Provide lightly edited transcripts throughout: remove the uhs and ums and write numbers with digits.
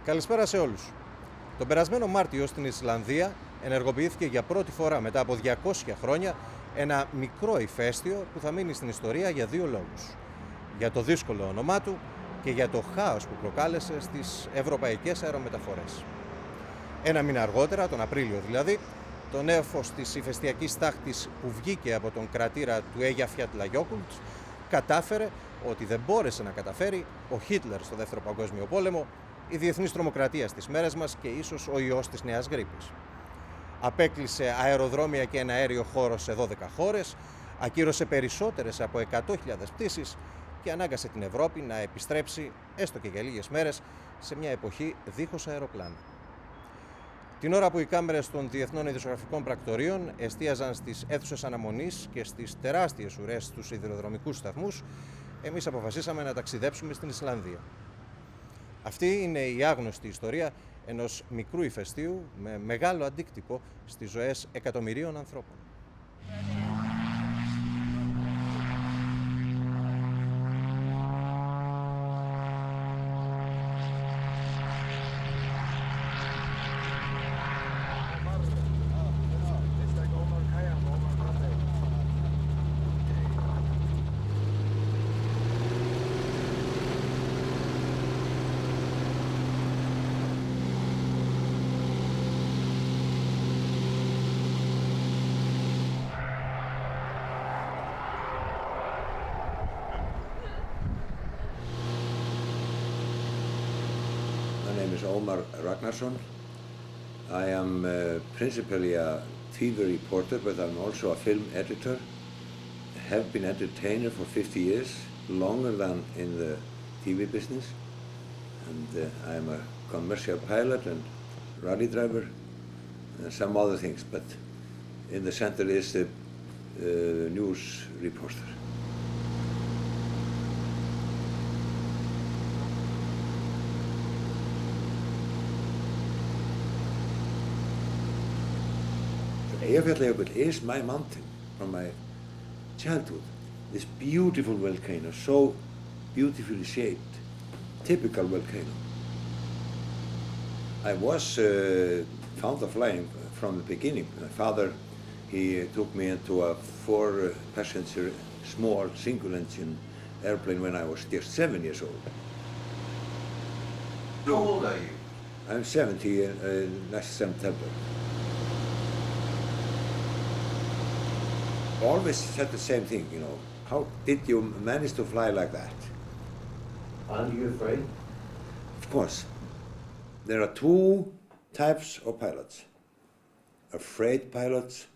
Καλησπέρα σε όλους. Τον περασμένο Μάρτιο στην Ισλανδία ενεργοποιήθηκε για πρώτη φορά μετά από 200 χρόνια ένα μικρό ηφαίστειο που θα μείνει στην ιστορία για δύο λόγους. Για το δύσκολο όνομά του και για το χάος που προκάλεσε στις ευρωπαϊκές αερομεταφορές. Ένα μήνα αργότερα, τον Απρίλιο δηλαδή, το νέφος της ηφαιστειακής τάχτης που βγήκε από τον κρατήρα του Εϊγιαφιατλαγιόκουτλ κατάφερε ότι δεν μπόρεσε να καταφέρει ο Χίτλερ στο Δεύτερο Παγκόσμιο Πόλεμο, η διεθνής τρομοκρατία στις μέρες μας και ίσως ο ιός της νέας γρίπης. Απέκλεισε αεροδρόμια και εναέριο χώρο σε 12 χώρες, ακύρωσε περισσότερες από 100.000 πτήσεις και ανάγκασε την Ευρώπη να επιστρέψει, έστω και για λίγες μέρες, σε μια εποχή δίχως αεροπλάνα. Την ώρα που οι κάμερες των διεθνών ειδησογραφικών πρακτορείων εστίαζαν στις αίθουσες αναμονής και στις τεράστιες ουρές στους σιδηροδρομικούς σταθμούς, εμείς αποφασίσαμε να ταξιδέψουμε στην Ισλανδία. Αυτή είναι η άγνωστη ιστορία ενός μικρού ηφαιστείου με μεγάλο αντίκτυπο στις ζωές εκατομμυρίων ανθρώπων. I am principally a TV reporter, but I'm also a film editor. I have been entertainer for 50 years, longer than in the TV business. And I am a commercial pilot and rally driver and some other things, but in the center is the news reporter. Eýgifjatlagiokutl is my mountain from my childhood. This beautiful volcano, so beautifully shaped, typical volcano. I was fond of flying from the beginning. My father, he took me into a 4-passenger small single-engine airplane when I was just 7 years old. How old are you? I'm 70 next September. Always said the same thing, you know. How did you manage to fly like that? Aren't you afraid? Of course. There are two types of pilots. Afraid pilots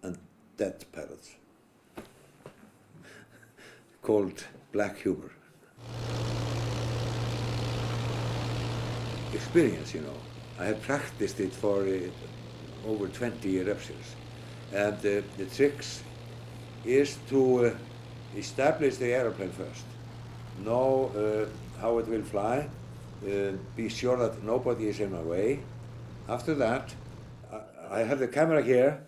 and dead pilots. Called black humor. Experience, you know. I have practiced it for over 20 eruptions. And the tricks is to establish the airplane first. Know how it will fly, be sure that nobody is in my way. After that, I have the camera here,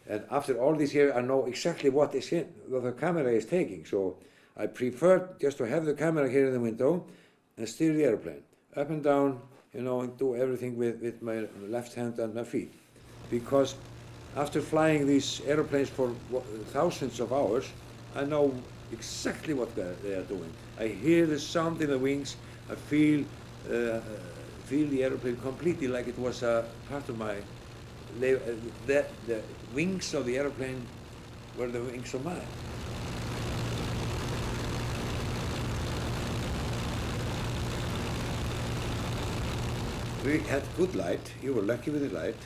and after all this here, I know exactly what the camera is taking. So I prefer just to have the camera here in the window and steer the airplane up and down, you know, and do everything with my left hand and my feet. Because after flying these airplanes for thousands of hours, I know exactly what they are doing. I hear the sound in the wings. I feel the airplane completely like it was a part of my. The wings of the airplane were the wings of mine. We had good light. You were lucky with the light.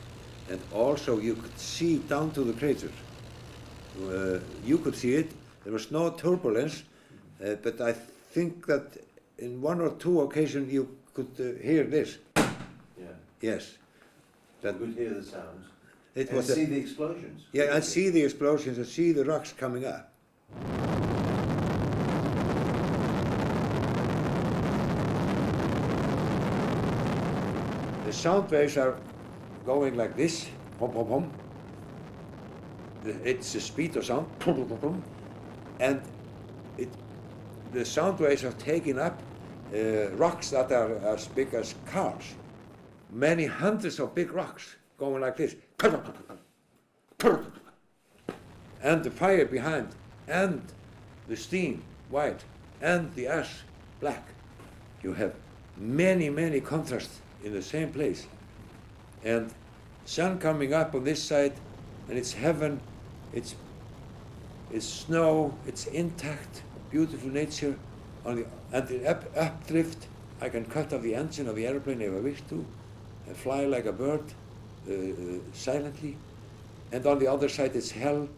And also you could see down to the crater. You could see it. There was no turbulence, but I think that in one or two occasions you could hear this. Yeah. Yes. You could hear the sounds. It and was see the explosions. Yeah, I see the explosions. I see the rocks coming up. The sound waves are going like this, pom pom pom. It's the speed of sound, pom pom pom, and the sound waves are taking up rocks that are as big as cars. many hundreds of big rocks going like this. And the fire behind, and the steam white, and the ash black. You have many, many contrasts in the same place. And sun coming up on this side, and it's heaven, it's snow, it's intact, beautiful nature. And the updrift, I can cut off the engine of the airplane if I wish to, and fly like a bird, silently. And on the other side it's hell.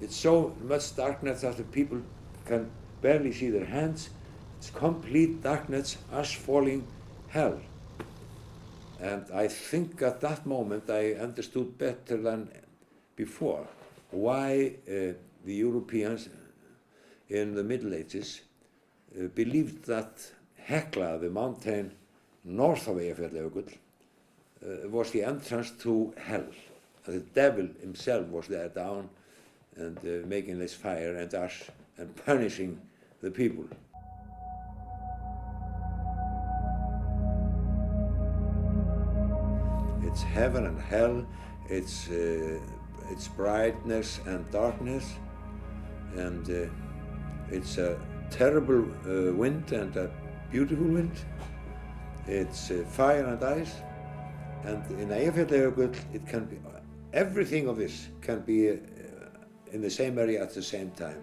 It's so much darkness that the people can barely see their hands. It's complete darkness, ash falling, hell. And I think at that moment I understood better than before why the Europeans in the Middle Ages believed that Hekla, the mountain north of Eýjafjallajökull, was the entrance to hell. The devil himself was there down and making this fire and ash and punishing the people. It's heaven and hell, it's brightness and darkness, and it's a terrible wind and a beautiful wind. It's fire and ice, and in Eýjafjallajökull it can be, everything of this can be in the same area at the same time.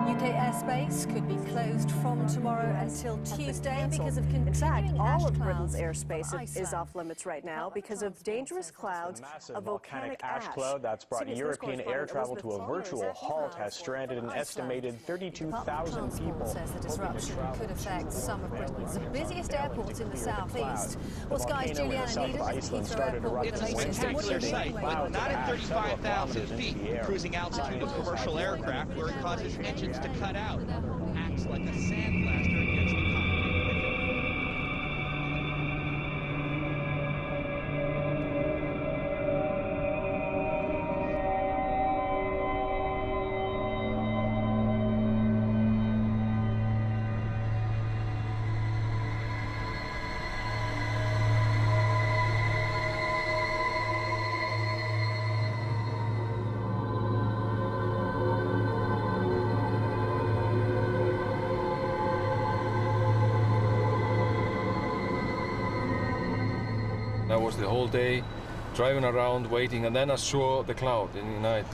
UK airspace could be closed from tomorrow until Tuesday because of In fact, continuing all ash of clouds Britain's airspace over is Iceland. off limits right now because of dangerous clouds of volcanic ash. Cloud that's brought CBS European air travel to a virtual halt has stranded an estimated 32,000 people. Says the disruption could affect some of Britain's busiest airports in the southeast. Well, Sky's Juliana Needham is at Heathrow Airport with It's the a latest. And what do you spectacular think, sight, Wayne? but not at 35,000 feet. Cruising altitude of commercial aircraft where it causes engines to cut out. Acts like a sandblaster against the cockpit. I was the whole day driving around, waiting, and then I saw the cloud in the night.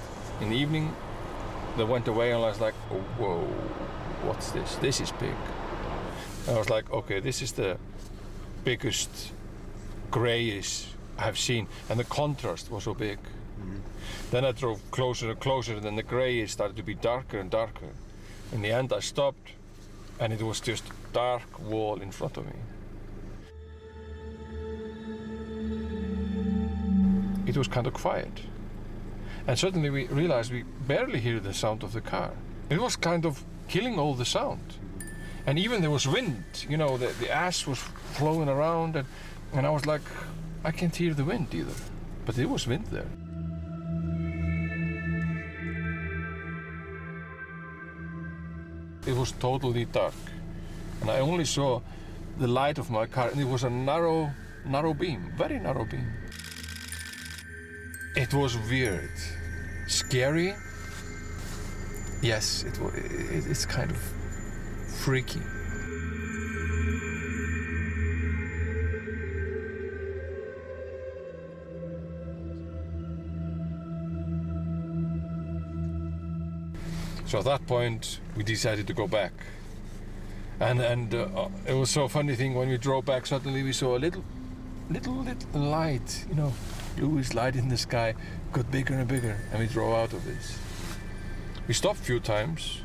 In the evening, they went away, and I was like, oh, whoa, what's this? This is big. And I was like, okay, this is the biggest grayish I've seen, and the contrast was so big. Then I drove closer and closer, and then the grayish started to be darker and darker. In the end, I stopped, and it was just dark wall in front of me. It was kind of quiet. And suddenly we realized we barely hear the sound of the car. It was kind of killing all the sound. And even there was wind, you know, the ash was flowing around, and I was like, I can't hear the wind either. But there was wind there. It was totally dark. And I only saw the light of my car, and it was a narrow beam, very narrow beam. It was weird, scary. Yes, it's kind of freaky. So at that point, we decided to go back. And it was so funny thing, when we drove back, suddenly we saw a little light, you know, bluish light in the sky, got bigger and bigger, and we drove out of this. We stopped a few times.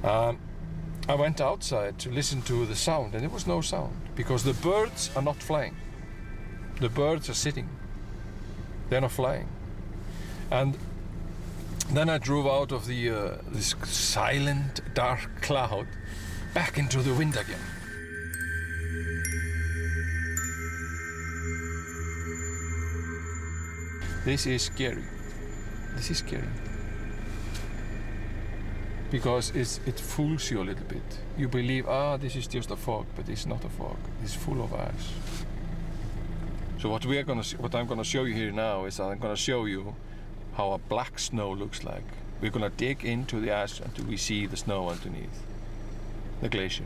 I went outside to listen to the sound, and there was no sound, because the birds are not flying. The birds are sitting. They're not flying. And then I drove out of this silent, dark cloud back into the wind again. This is scary. This is scary. Because it fools you a little bit. You believe, this is just a fog, but it's not a fog. It's full of ice. So what I'm gonna show you here now is I'm gonna show you how a black snow looks like. We're gonna dig into the ice until we see the snow underneath the glacier.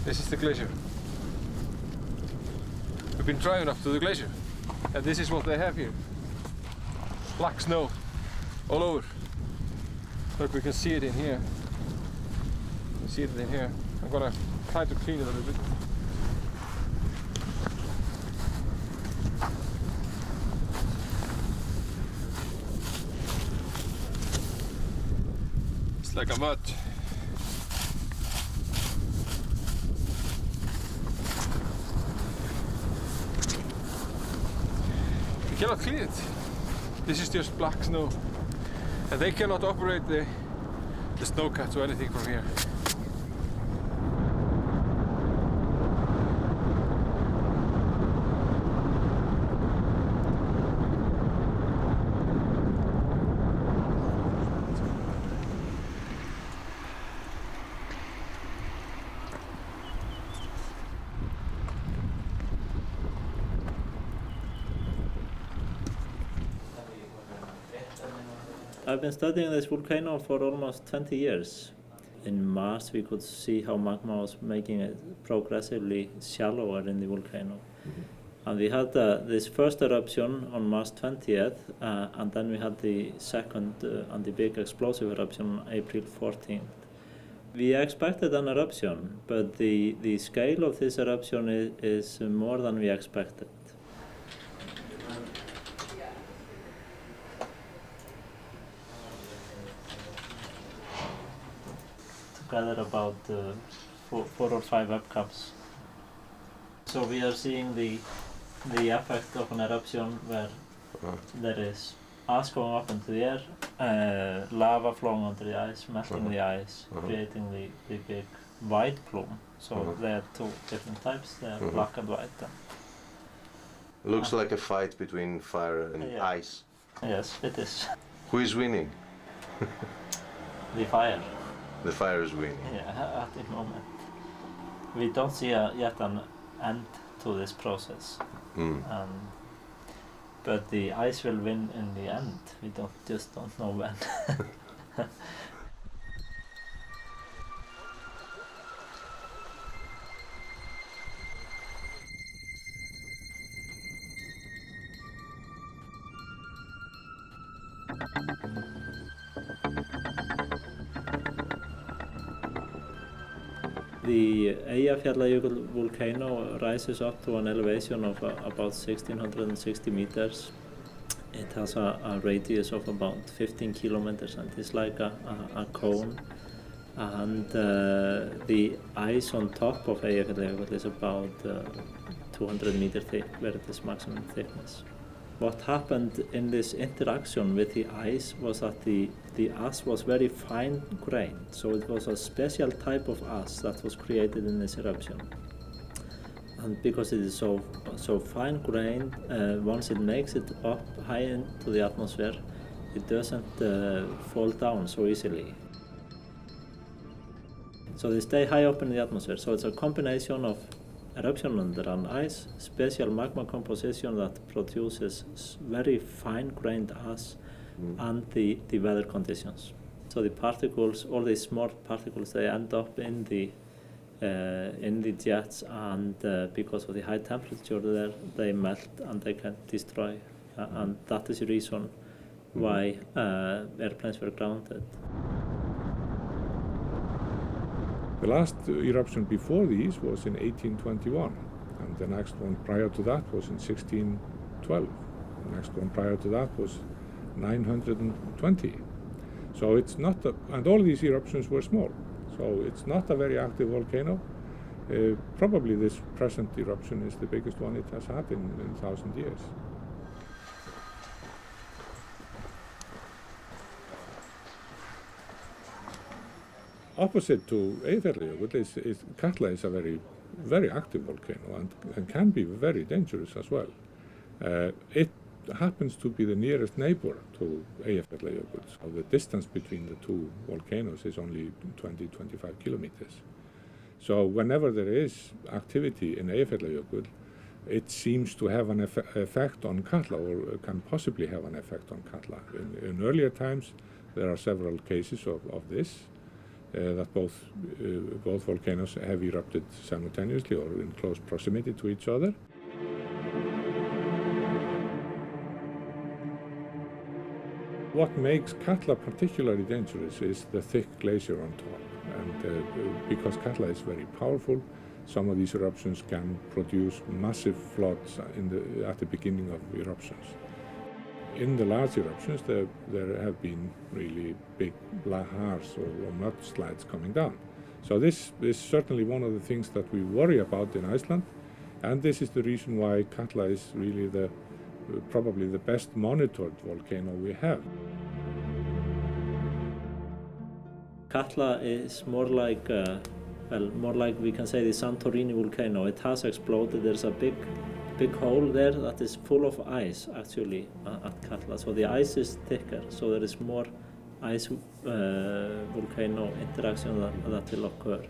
This is the glacier. We've been driving up to the glacier, and this is what they have here. Black snow all over. Look, we can see it in here. You can see it in here. I'm gonna try to clean it a little bit. It's like a mud. You cannot clean it. This is just black snow. And they cannot operate the snowcats or anything from here. I've been studying this volcano for almost 20 years. In Mars we could see how magma was making it progressively shallower in the volcano. And we had this first eruption on March 20th, and then we had the second and the big explosive eruption on April 14th. We expected an eruption, but the scale of this eruption is more than we expected. Together about 4 or 5 webcams. So we are seeing the effect of an eruption where there is ash going up into the air, lava flowing under the ice, melting the ice, creating the big white plume. So there are 2 different types, they are black and white. Looks like a fight between fire and ice. Yes, it is. Who is winning? The fire. The fire is winning. Yeah, at the moment. We don't see yet an end to this process. But the ice will win in the end. We just don't know when. The Eýjafjallajökull volcano rises up to an elevation of about 1,660 meters. It has a radius of about 15 kilometers and is like a cone. And the ice on top of Eýjafjallajökull is about 200 meters thick, where it is maximum thickness. What happened in this interaction with the ice was that the ash was very fine-grained, so it was a special type of ash that was created in this eruption. And because it is so fine-grained, once it makes it up high into the atmosphere, it doesn't fall down so easily. So they stay high up in the atmosphere. So it's a combination of eruption under an ice, special magma composition that produces very fine-grained ash, and the weather conditions. So the particles, all these small particles, they end up in the jets, and because of the high temperature there, they melt and they can destroy, and that is the reason why airplanes were grounded. The last eruption before these was in 1821, and the next one prior to that was in 1612. The next one prior to that was 920. So it's not, and all these eruptions were small. So it's not a very active volcano. Probably this present eruption is the biggest one it has had in 1,000 years. Opposite to Eýjafjallajökull is Katla is a very active volcano and can be very dangerous as well. It happens to be the nearest neighbor to Eýjafjallajökull, so the distance between the two volcanoes is only 20-25 kilometers. So whenever there is activity in Eýjafjallajökull, it seems to have an effect on Katla, or can possibly have an effect on Katla. In earlier times, there are several cases of this. That both volcanoes have erupted simultaneously or in close proximity to each other. What makes Katla particularly dangerous is the thick glacier on top, and because Katla is very powerful, some of these eruptions can produce massive floods at the beginning of eruptions. In the large eruptions, there have been really big lahars or mudslides coming down. So this is certainly one of the things that we worry about in Iceland, and this is the reason why Katla is really probably the best monitored volcano we have. Katla is more like we can say the Santorini volcano. It has exploded. There's a big hole there that is full of ice actually at Katla. So the ice is thicker, so there is more ice volcano interaction that will occur.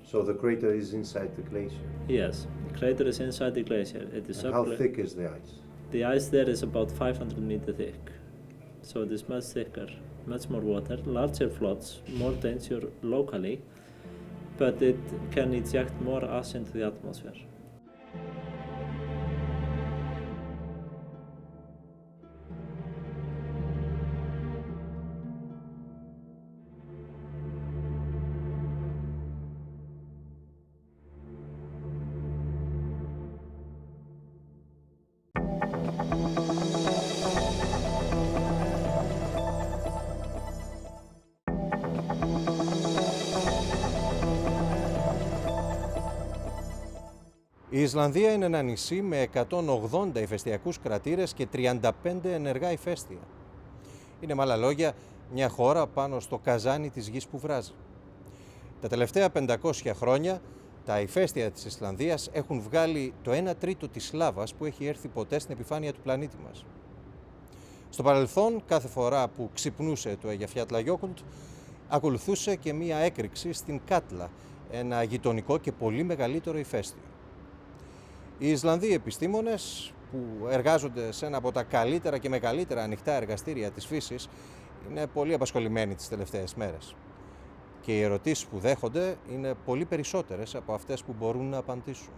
So the crater is inside the glacier? Yes, the crater is inside the glacier. It is and how thick is the ice? The ice there is about 500 meters thick. So it is much thicker, much more water, larger floods, more danger locally, but it can eject more ash into the atmosphere. Η Ισλανδία είναι ένα νησί με 180 ηφαιστειακούς κρατήρες και 35 ενεργά ηφαίστεια. Είναι με άλλα λόγια μια χώρα πάνω στο καζάνι της γης που βράζει. Τα τελευταία 500 χρόνια τα ηφαίστεια της Ισλανδίας έχουν βγάλει το 1 τρίτο της λάβας που έχει έρθει ποτέ στην επιφάνεια του πλανήτη μας. Στο παρελθόν, κάθε φορά που ξυπνούσε το Εϊγιαφιατλαγιόκουτλ, ακολουθούσε και μία έκρηξη στην Κάτλα, ένα γειτονικό και πολύ μεγαλύτερο ηφαίστειο. Οι Ισλανδοί επιστήμονες που εργάζονται σε ένα από τα καλύτερα και μεγαλύτερα ανοιχτά εργαστήρια της φύσης είναι πολύ απασχολημένοι τις τελευταίες μέρες. Και οι ερωτήσεις που δέχονται είναι πολύ περισσότερες από αυτές που μπορούν να απαντήσουν.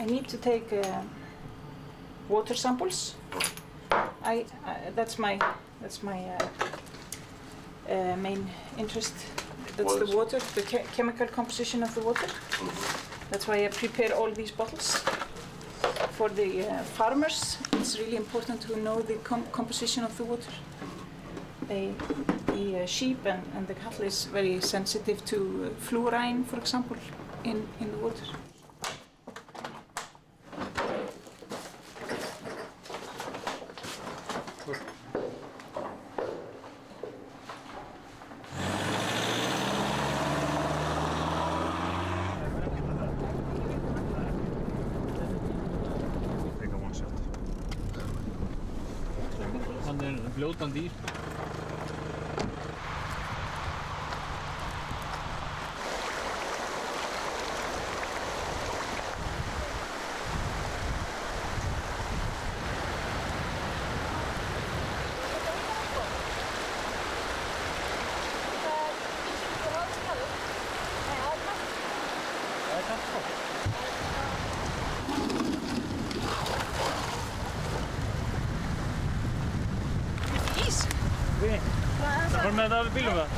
need to take water samples. That's my main interest. That's the water, the chemical composition of the water. That's why I prepare all these bottles. For the farmers, it's really important to know the composition of the water. The sheep and the cattle is very sensitive to fluorine, for example, in the water. Fljótandi í. Það fór með þetta af bílum það?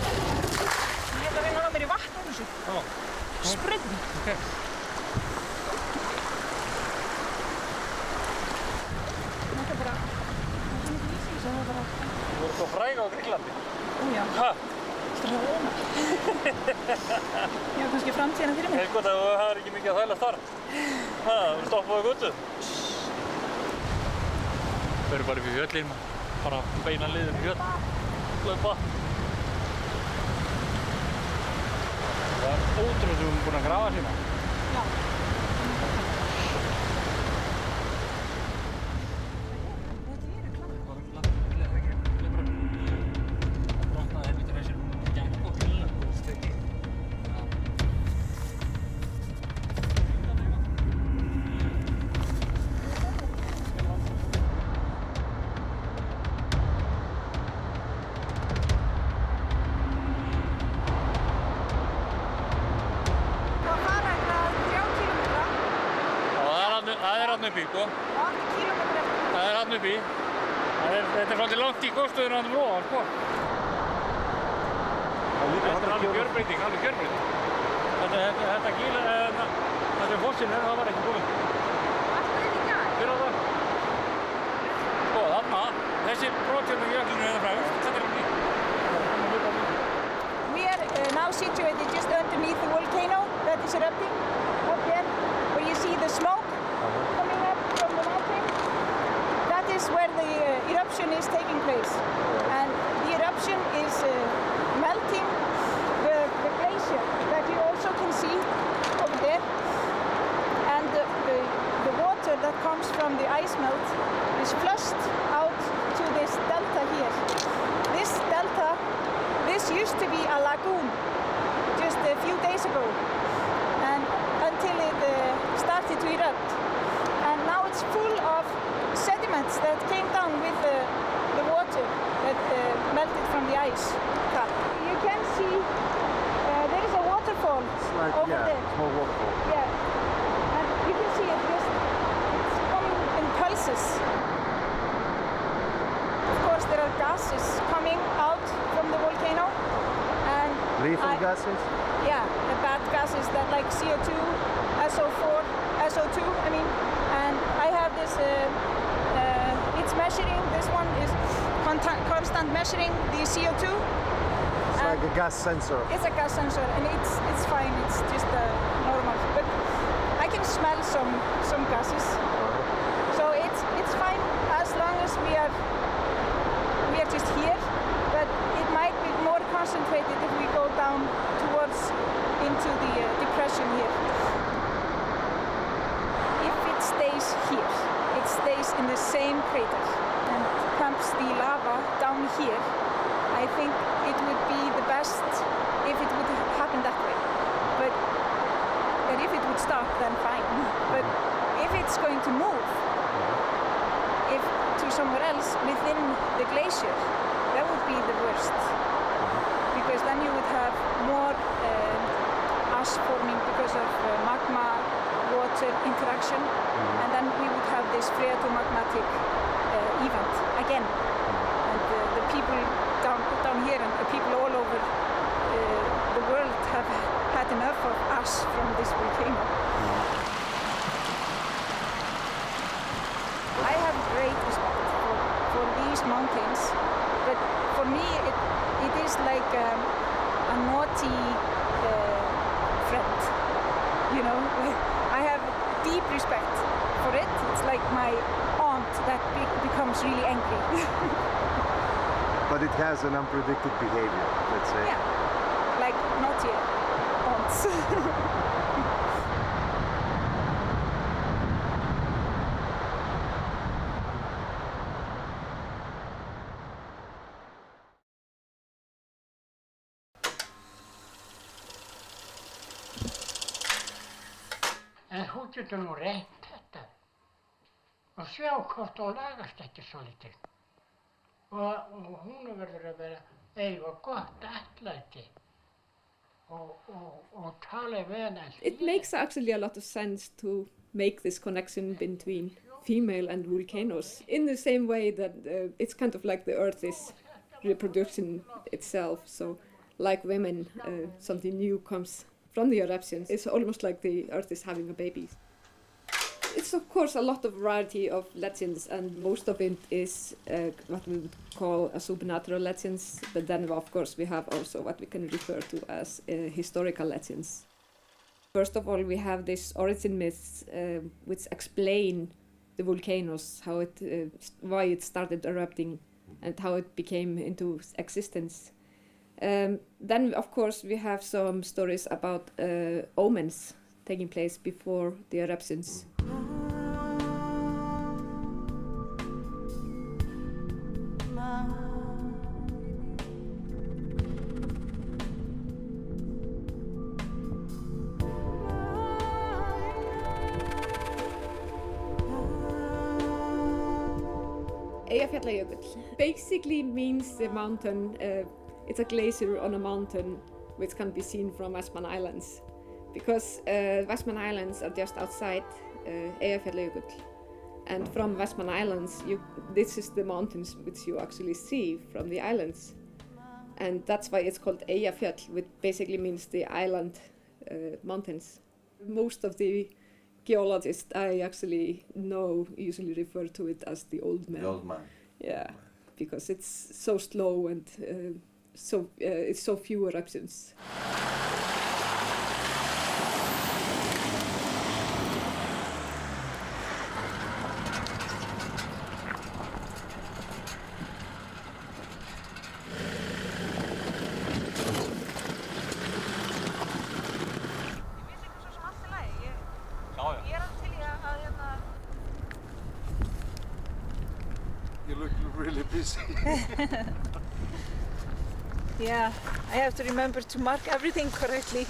Ég ætla að reyna að ná mér í vatn á þessu. Spröðni. Okay. Þetta er bara... Það er mikið ís í þessu, það er bara... Þú voru svo fræg á Grikklandi. Já. Hæ? Það er óna. Ég var kannski framtíðina fyrir mig. Það er gott að það er ekki mikið að þælast þar. Hæ, þú stoppaði guttu. Þau eru bara upp í fjöllin, bara beina liðin í fjöll. Hlaupa. Það er ótrúlega sem við erum búin að grafa sína. Já. Þetta er svolítið langt í góðstöðuna að róa, sko. Þetta er alveg gjörbreyting, alveg gjörbreyting. Þetta gíla, þetta fossinn það var ekki búinn. Alltaf þetta í dag? Fyrir á það. Sko, þarna, þessi brotjörn og jöklinu hérna frægust, þetta er ný. We are now situated just underneath the volcano that is erupting up there, where you see the smoke coming up from the mountain. That is where the eruption is taking place, and the eruption is melting the glacier that you also can see over there, and the water that comes from the ice melt is flushed out to this delta here. This delta, this used to be a lagoon just a few days ago, and until it started to erupt, and now it's full of sediments that came down with the water that melted from the ice cap. You can see there is a waterfall over there. Small waterfall. Yeah, and you can see it's coming in pulses. Of course, there are gases coming out from the volcano, and lethal gases. Yeah, the bad gases that like CO2, SO4, SO2. I mean, and I have this. It's measuring. This one is constant measuring the CO2. It's like a gas sensor. It's a gas sensor, and it's fine. It's just normal. But I can smell some gases. So it's fine as long as we are just here. But it might be more concentrated if we go down towards into the depression here. If it stays here, it stays in the same crater and pumps the lava down here. I think it would be the best if it would happen that way. But if it would stop, then fine. But if it's going to move, if to somewhere else within the glacier, that would be the worst. Because then you would have more ash forming because of magma, water, user interaction, and then we would have this phreatomagmatic event again. And the people down here and the people all over the world have had enough of ash from this volcano. I have great respect for these mountains, but for me it is like a naughty friend, you know. I have deep respect for it. It's like my aunt that becomes really angry. But it has an unpredicted behavior, let's say. Yeah, like naughty aunts. En þú getur nú reynt þetta og sjá hvort hún lagast ekki svolítið. Og hún verður að vera eiga gott atlæti og tala við hana. It makes actually a lot of sense to make this connection between female and volcanoes in the same way that it's kind of like the Earth is reproduction itself. So like women, something new comes from the eruptions. It's almost like the Earth is having a baby. It's of course a lot of variety of legends, and most of it is what we would call a supernatural legends, but then of course we have also what we can refer to as historical legends. First of all, we have these origin myths which explain the volcanoes, how why it started erupting and how it became into existence. Then of course we have some stories about omens taking place before the eruptions. Eýjafjatlagjökull basically means the mountain. It's a glacier on a mountain which can be seen from Vestmann Islands, because Vestmann Islands are just outside Eýjafjatlagjökull, and from Vestmann Islands this is the mountains which you actually see from the islands, and that's why it's called Eýjafjall, which basically means the island mountains. Most of the geologists I actually know usually refer to it as the old man. The old man. Yeah, because it's so slow and it's so few eruptions. You look really busy. Yeah, I have to remember to mark everything correctly.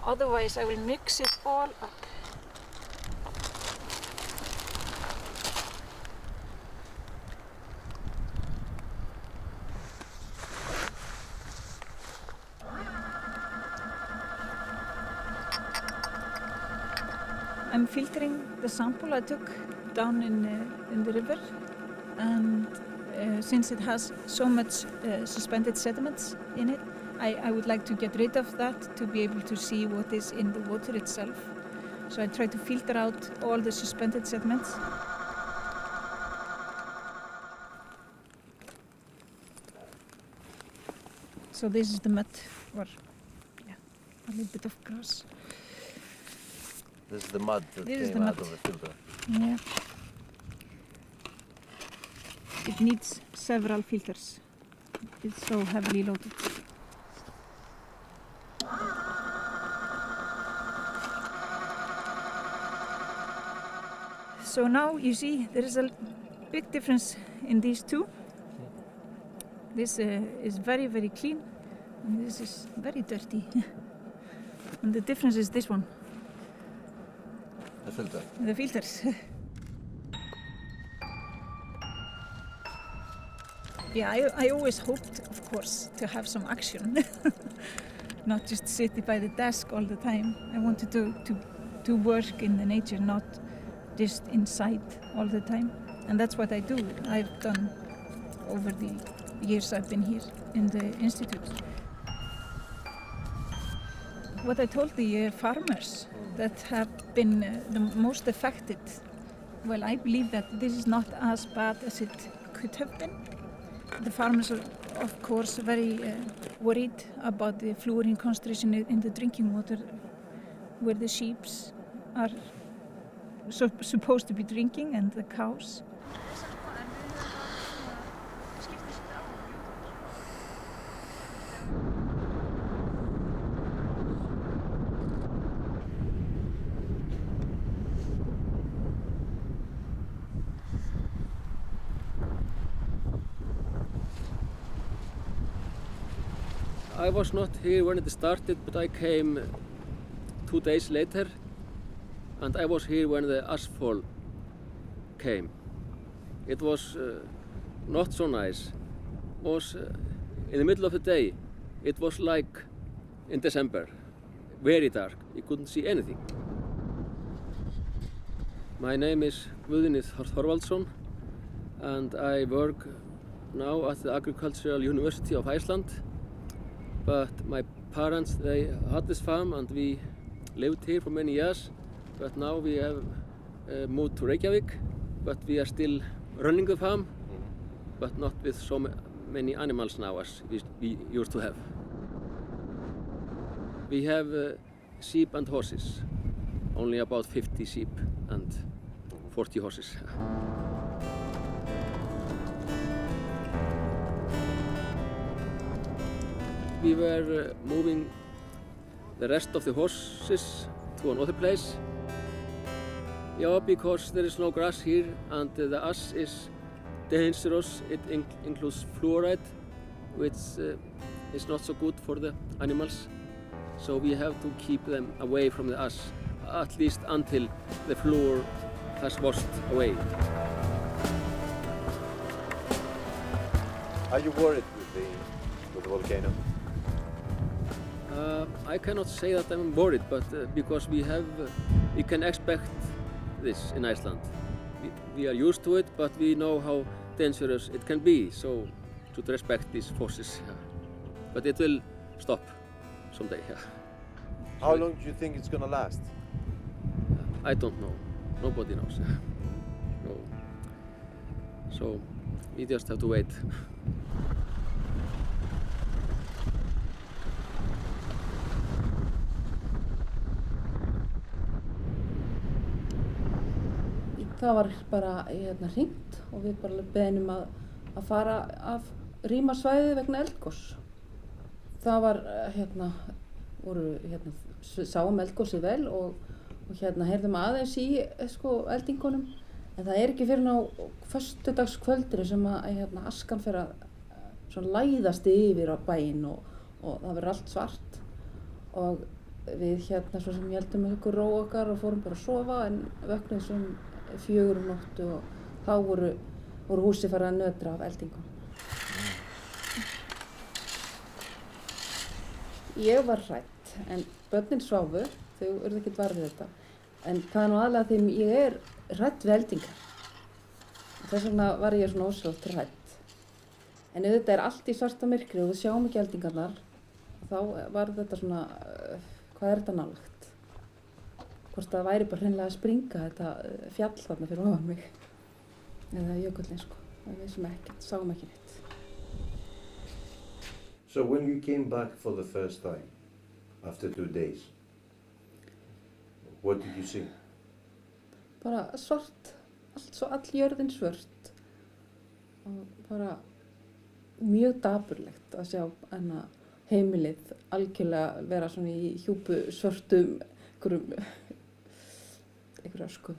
Otherwise I will mix it all up. I'm filtering the sample I took down in the river, and since it has so much suspended sediments in it, I would like to get rid of that to be able to see what is in the water itself. So I try to filter out all the suspended sediments. So this is the mud, or yeah, a little bit of grass. This is the mud that This is came the out mud. of the filter. Yeah. It needs several filters. It's so heavily loaded. So now you see there is a big difference in these two. This is very, very clean, and this is very dirty. And the difference is this one. The filter. The filters. Yeah, I always hoped, of course, to have some action. not just sit by the desk all the time. I wanted to work in the nature, not just inside all the time. And that's what I do. I've done over the years I've been here in the institute. What I told the farmers that have been the most affected, well, I believe that this is not as bad as it could have been. The farmers are, of course, very worried about the fluorine concentration in the drinking water where the sheep are supposed to be drinking and the cows. I was not here when it started, but I came 2 days later, and I was here when the ashfall came. It was not so nice. It was in the middle of the day. It was like in December, very dark. You couldn't see anything. My name is Guðni Þorvaldsson, and I work now at the Agricultural University of Iceland. But my parents, they had this farm and we lived here for many years. But now we have moved to Reykjavík, but we are still running the farm, but not with so many animals now as we used to have. We have sheep and horses, only about 50 sheep and 40 horses. We were moving the rest of the horses to another place. Yeah, because there is no grass here and the ash is dangerous. It includes fluoride, which is not so good for the animals. So we have to keep them away from the ash, at least until the fluor has washed away. Are you worried with the volcano? I cannot say that I'm worried, but because we can expect this in Iceland. We are used to it, but we know how dangerous it can be, so should respect these forces. Yeah. But it will stop someday. Yeah. How long do you think it's gonna last? I don't know. Nobody knows. No. So we just have to wait. Það var bara hringt og við bara beðnum að fara af rýma svæðið vegna eldgoss. Það var sáum eldgosið vel og heyrðum aðeins í eldingunum, en það ekki fyrir á föstudagskvöldinu sem að askan fer að læðast yfir á bæinn og það verður allt svart og við svo sem héldum ykkur ró okkar og fórum bara að sofa en vöknuðum sem 4 nóttu og þá voru húsi farið að nötra af eldingum. Ég var hrædd, en börnin sváfu, þau urðu ekkert var við þetta. En það nú aðalega því ég hrædd við eldingar. Þess vegna var ég svona ósjálft hrædd. En auðvitað allt í svarta myrkri og við sjáum ekki eldingarnar, þá var þetta svona, hvað þetta nálægt? Hvort það væri bara hreinlega að springa þetta fjall þarna fyrir ofan mig. Eða jökullinn við vissum ekkert, sáum ekki neitt. So when you came back for the first time, after 2 days, what did you see? Bara svart, all jörðin svört. Og bara mjög dapurlegt að sjá heimilið algjörlega vera svona í hjúpu svörtum einhverju ösku.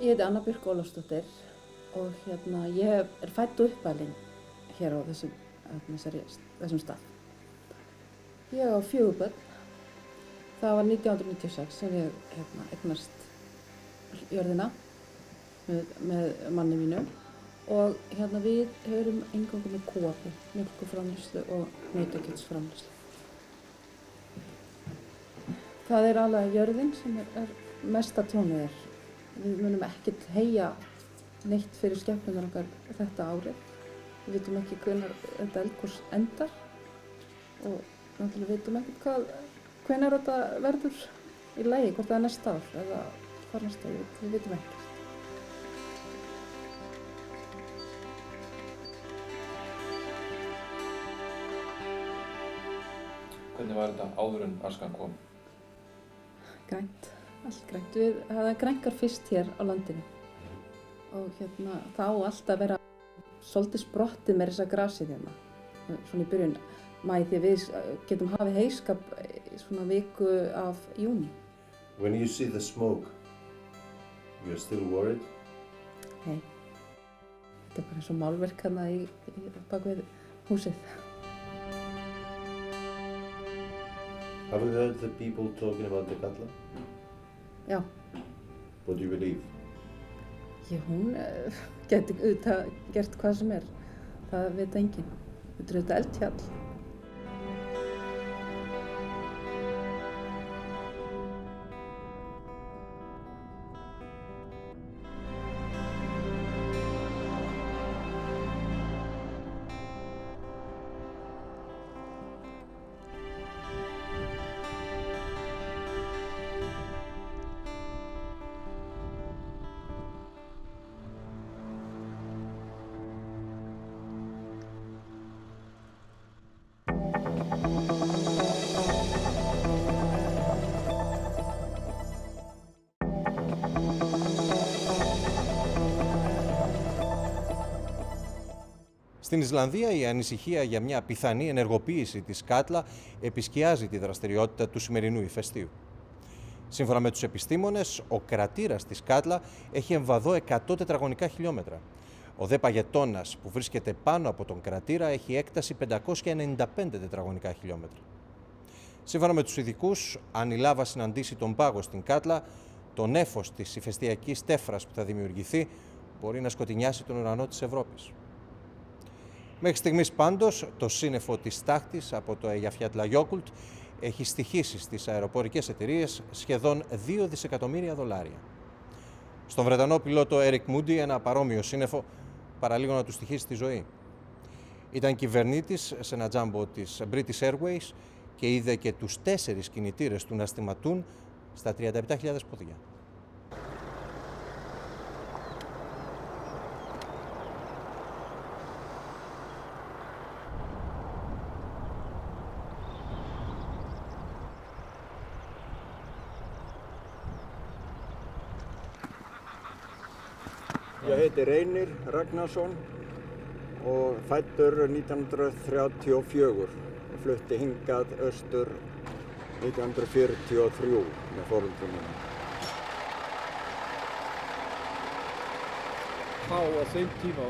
Ég heiti Anna Björk Ólafsdóttir og ég fædd og uppalin hér á þessum stað. Ég á 4 börn. Það var 1996 sem ég eignast jörðina með manni mínum og hérna við höfum eingöngu með kúabú, mjólkurframleiðslu og nautakjötsframleiðslu. Það alveg jörðin sem mesta tjónið er. Við munum ekkert heyja neitt fyrir skepnunar okkar þetta árið. Við vitum ekki hvenær þetta eldgos endar og náttúrulega vitum ekkert hvenær þetta verður í lagi, hvort það næsta ár eða hvar næsta ár, við vitum ekkert. Hvernig var þetta áður en askan kom? Grænt, allt grænt. Það grænkar fyrst hér á landinu og hérna það á alltaf að vera svolítið sprottið með þessa grasið hérna, svona í byrjun maí því við getum hafið heyskap svona viku af júní. When you see the smoke, you're still worried? Nei, þetta bara eins og málverk hérna bak við húsið. Have you heard the people talking about the Katla? Já. What do you believe? Hún geti auðvitað gert hvað sem það veit enginn. Þetta auðvitað eldfjall. Στην Ισλανδία η ανησυχία για μια πιθανή ενεργοποίηση της Κάτλα επισκιάζει τη δραστηριότητα του σημερινού ηφαιστείου. Σύμφωνα με τους επιστήμονες, ο κρατήρας της Κάτλα έχει εμβαδό 100 τετραγωνικά χιλιόμετρα. Ο δε παγετώνας που βρίσκεται πάνω από τον κρατήρα έχει έκταση 595 τετραγωνικά χιλιόμετρα. Σύμφωνα με τους ειδικούς, αν η λάβα συναντήσει τον πάγο στην Κάτλα, το νέφος της ηφαιστειακής τέφρας που θα δημιουργηθεί μπορεί να σκοτεινιάσει τον ουρανό της Ευρώπης. Μέχρι στιγμής πάντως, το σύννεφο της τάχτης από το Εϊγιαφιατλαγιόκουτλ έχει στοιχήσει στις αεροπορικές εταιρείες σχεδόν $2 δισεκατομμύρια. Στον Βρετανό πιλότο Eric Moody ένα παρόμοιο σύννεφο παραλίγο να του στοιχήσει τη ζωή. Ήταν κυβερνήτης σε ένα τζάμπο της British Airways και είδε και τους 4 κινητήρες του να στιματούν στα 37.000 πόδια. Ég heiti Reynir Ragnarsson og fæddur 1934 og flutti hingað austur 1943 með foreldrum mínum. Þá á þeim tíma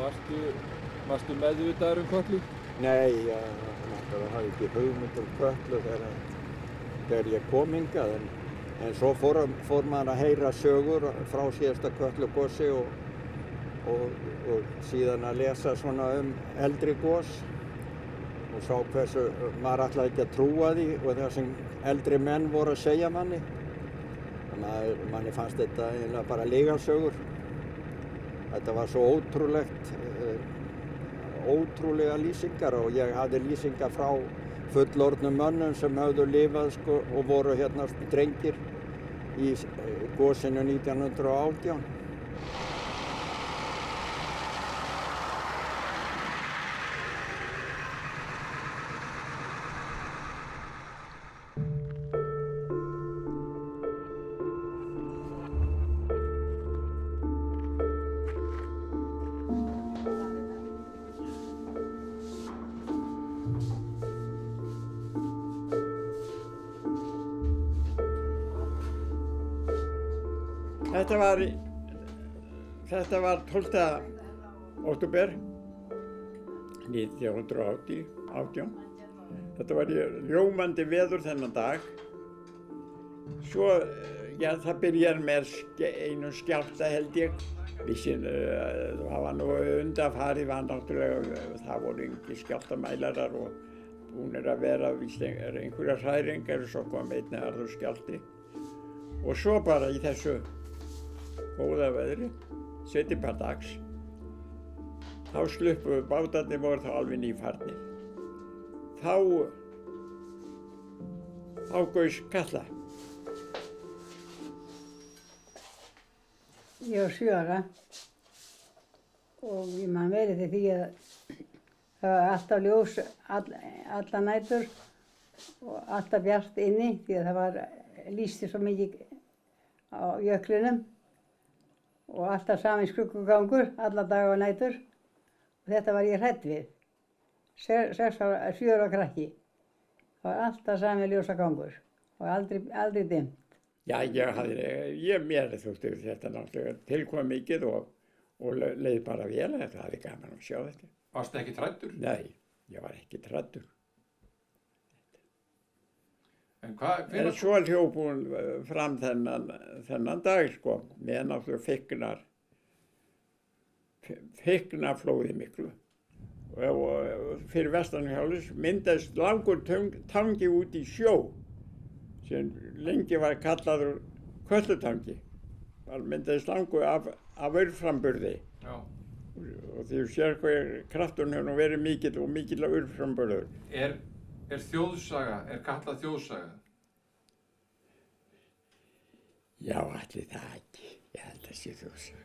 varstu meðvitaður Kötlu? Nei, það hafði ekki hugmynd Kötlu þegar ég kom hingað en svo fór maður að heyra sögur frá síðasta Kötlugosi og síðan að lesa svona eldri gos og sá hversu maður ætlaði ekki að trúa því og það sem eldri menn voru að segja manni. Þannig að manni fannst þetta eiginlega bara lygasögur. Þetta var svo ótrúlega lýsingar og ég hafði lýsingar frá fullorðnum mönnum sem höfðu lifað og voru hérna drengir í gosinu 1918. Þetta var 12. október 1918. Þetta var ljómandi veður þennan dag. Svo Já, það byrjar með einu skjálfta held ég. Það var nú undanfarið var náttúrulega, það voru engin skjálftamælarar og búnir að vera einhverjar hræringar og svo kom einnig harður skjálfti. Og svo bara í þessu góða veðri, setjum dags, þá sluppu bátarnir voru þá alveg nýfarnir. Þá gaus Katla. Ég var 7 ára og ég man verið því að það var alltaf ljós alla nætur og alltaf bjart inni því að það var lýsti svo mikið á jöklinum og alltaf sami skuggagangur alla daga og nætur og þetta var ég hrædd við. 7 ára krakki. Það var alltaf sami ljósagangur og aldrei dimmt. Já, mér þótti þetta náttúrulega tilkom mikið og leið bara vel að það hafði gaman að sjá þetta. Varstu ekki hræddur? Nei, ég var ekki hræddur. En svo hljóp hún fram þennan dag, sko, með náttúrulega feiknaflóði miklu. Og fyrir vestanhjális myndaðist langur tangi út í sjó, sem lengi var kallaður Kötlutangi. Það myndaðist langur af örframburði. Já. Og því sér hvað krafturinn hefur nú verið mikill og mikill örframburður. Er þjóðsaga, Katla þjóðsaga? Já, ætli það ekki. Ég held að sé þjóðsaga.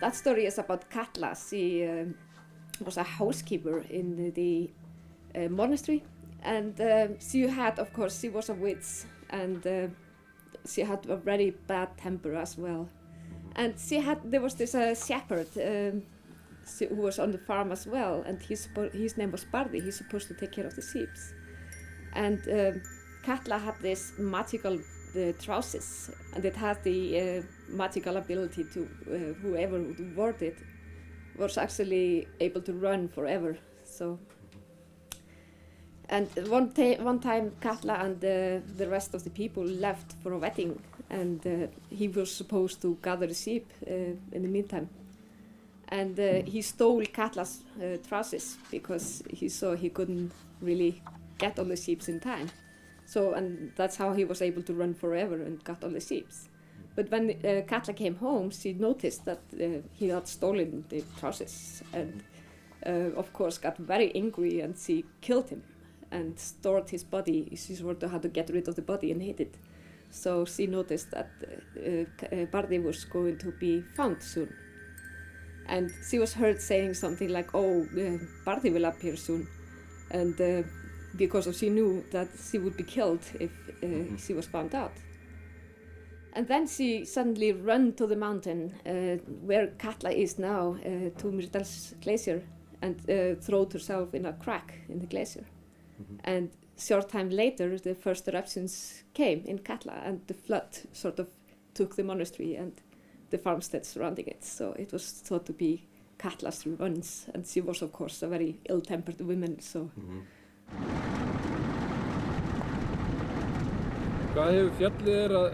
That story is about Katla. She was a housekeeper in the monastery, and she had, of course, she was a witch, and she had a very bad temper as well. And there was this shepherd who was on the farm as well, and his name was Bardi. He's supposed to take care of the sheep. And Katla had this magical trousers, and it had the magical ability to whoever wore it was actually able to run forever. So, and one time Katla and the rest of the people left for a wedding, and he was supposed to gather the sheep in the meantime. And he stole Katla's trousers because he saw he couldn't really get all the sheep in time. So, and that's how he was able to run forever and got all the sheep. But when Katla came home, she noticed that he had stolen the trousers, and of course got very angry, and she killed him and stored his body. She sort of had to get rid of the body and hid it. So she noticed that Bardi was going to be found soon. And she was heard saying something like, "Oh, Bardi will appear soon," and because she knew that she would be killed if she was found out. And then she suddenly ran to the mountain where Katla is now, to Myrdals glacier, and threw herself in a crack in the glacier. And short time later, the first eruptions came in Katla, and the flood sort of took the monastery and the farmstead surrounding it. So it was thought to be Katla's revenge, and she was, of course, a very ill-tempered woman. So. Hvað hefur fjallið að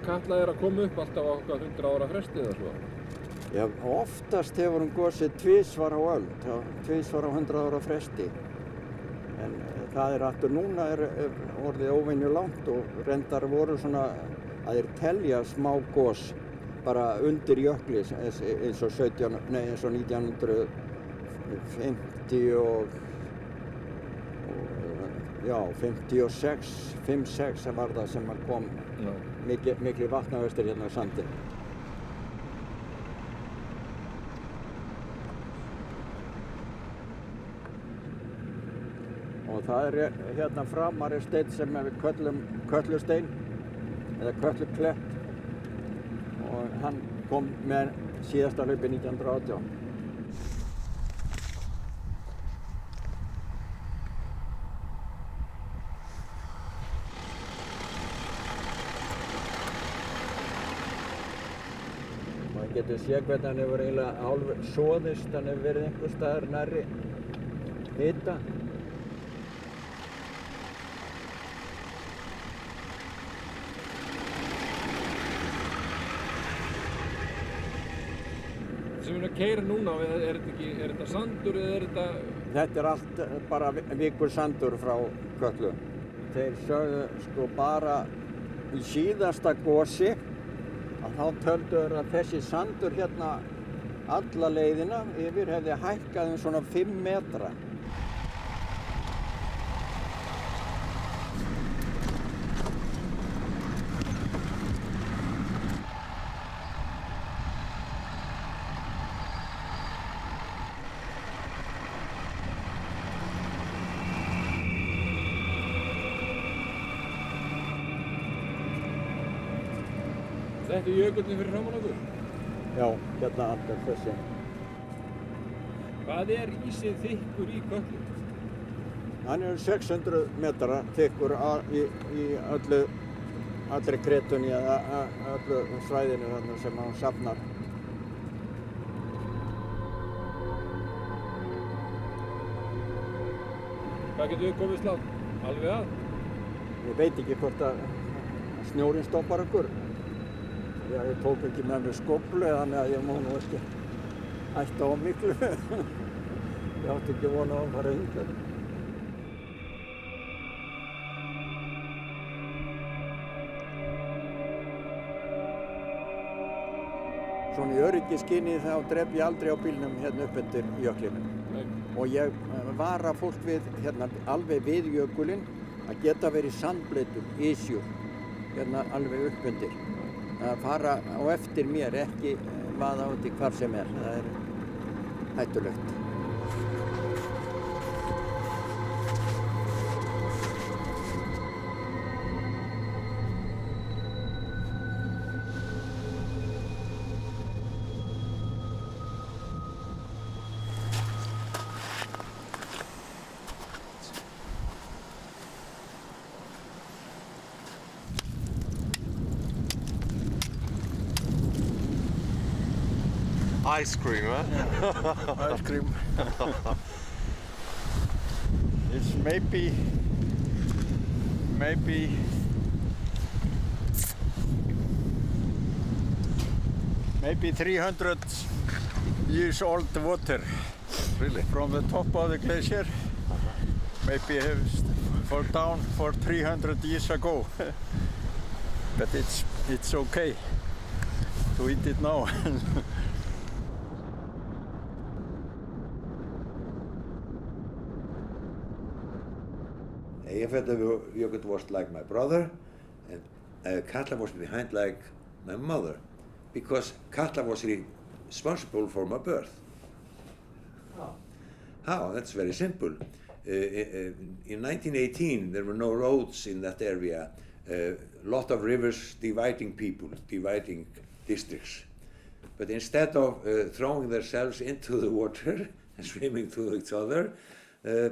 Katla að koma upp alltaf á 100 ára fresti eða svo? Já, oftast hefur hún gosið tvisvar á öld, tvisvar á 100 ára fresti. En það aftur núna orðið óvenju langt og reyndar voru svona að þeir telja smá gos bara undir jökli eins og 1950 og 56 var það sem kom miklu vatnavöxtur hérna á sandi. Og það hérna framar steinn sem við köllum Kötlustein eða Kötluklett, og hann kom með síðasta hlaupi 1918. getur séð hvernig hann hefur eiginlega alveg soðist, hann hefur verið einhvers staðar nærri hita. Sem við erum að keyra núna, er þetta sandur eða er þetta... Þetta allt bara vikur sandur frá Kötlu. Þeir sögðu sko bara í síðasta gosi að þá töldu þeir að þessi sandur hérna alla leiðina yfir hefði hækkað svona 5 metra. Þetta er jökullinn fyrir framan okkur? Já, hérna allur þessi. Hvað er ísinn þykkur í Kötlu? Hann er 600 metra þykkur í allri kretunni eða öllu svæðinu sem hann safnar. Hvað getur við komist langt? Alveg að? Ég veit ekki hvort að snjórinn stoppar okkur. Ég tók ekki með mig skóflu, þannig að ég má nú ekki hætta á miklu. Ég átti ekki vona á að fara undan. Svona í öryggisskyni þá drep ég aldrei á bílnum hérna upp undir jöklinum. Og ég vara fólk við hérna alveg við jökulinn að geta verið sandbleytur, ísjur, hérna alveg upp undir. Að fara á eftir mér, ekki vaða út í hvar sem er. Það er hættulegt. Ice cream, huh? Ice cream. It's maybe 300 years old water. Really? From the top of the glacier. Maybe it fell down for 300 years ago. But it's okay to eat it now. Eýjafjallajökull was like my brother, and Katla was behind like my mother, because Katla was responsible for my birth. How? That's very simple. In 1918, there were no roads in that area. A lot of rivers dividing people, dividing districts. But instead of throwing themselves into the water and swimming to each other,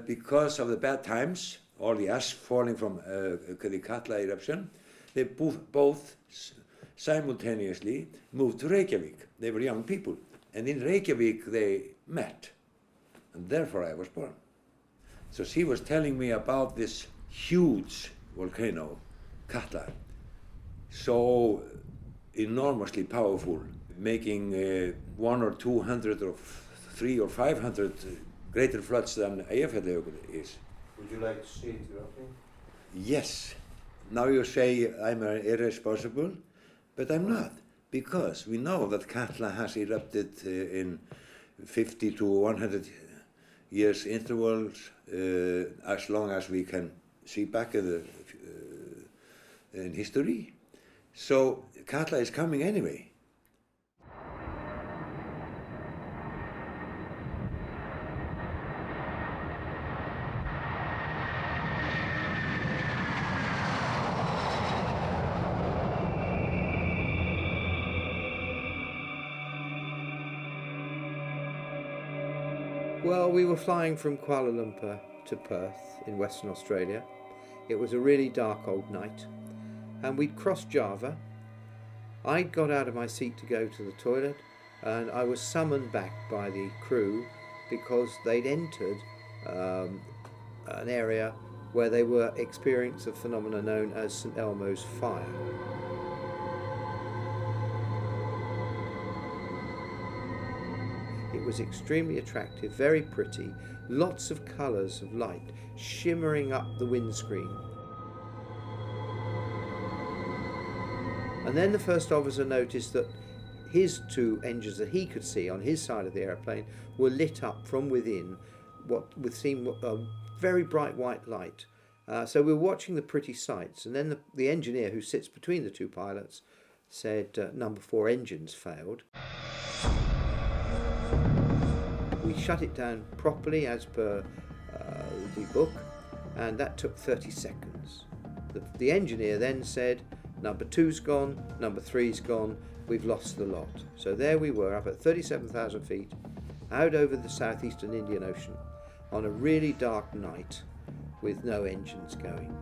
because of the bad times, all the ash falling from the Katla eruption, they both simultaneously moved to Reykjavík. They were young people, and in Reykjavík they met, and therefore I was born. So she was telling me about this huge volcano, Katla, so enormously powerful, making 100 or 200 or 300 or 500 greater floods than Eýjafjallajökull is. Would you like to see it erupting? Yes. Now you say I'm irresponsible, but I'm not, because we know that Katla has erupted in 50 to 100 years intervals, as long as we can see back in history. So Katla is coming anyway. Well, we were flying from Kuala Lumpur to Perth in Western Australia. It was a really dark old night, and we'd crossed Java. I'd got out of my seat to go to the toilet, and I was summoned back by the crew because they'd entered an area where they were experiencing a phenomenon known as St. Elmo's fire. It was extremely attractive, very pretty, lots of colours of light shimmering up the windscreen. And then the first officer noticed that his two engines that he could see on his side of the aeroplane were lit up from within what would seem a very bright white light. So we were watching the pretty sights, and then the engineer who sits between the two pilots said number 4 engines failed. We shut it down properly as per the book, and that took 30 seconds. The engineer then said, number 2's gone, number 3's gone, we've lost the lot. So there we were, up at 37,000 feet, out over the southeastern Indian Ocean, on a really dark night, with no engines going.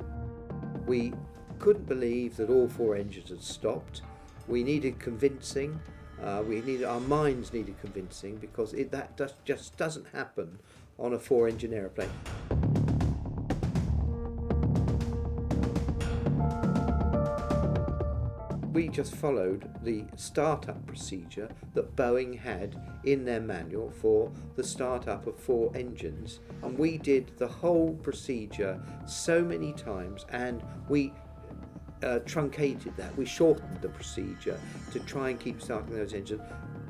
We couldn't believe that all 4 engines had stopped. We needed convincing. Our minds needed convincing, because just doesn't happen on a 4-engine aeroplane. We just followed the startup procedure that Boeing had in their manual for the startup of 4 engines, and we did the whole procedure so many times, and we truncated that. We shortened the procedure to try and keep starting those engines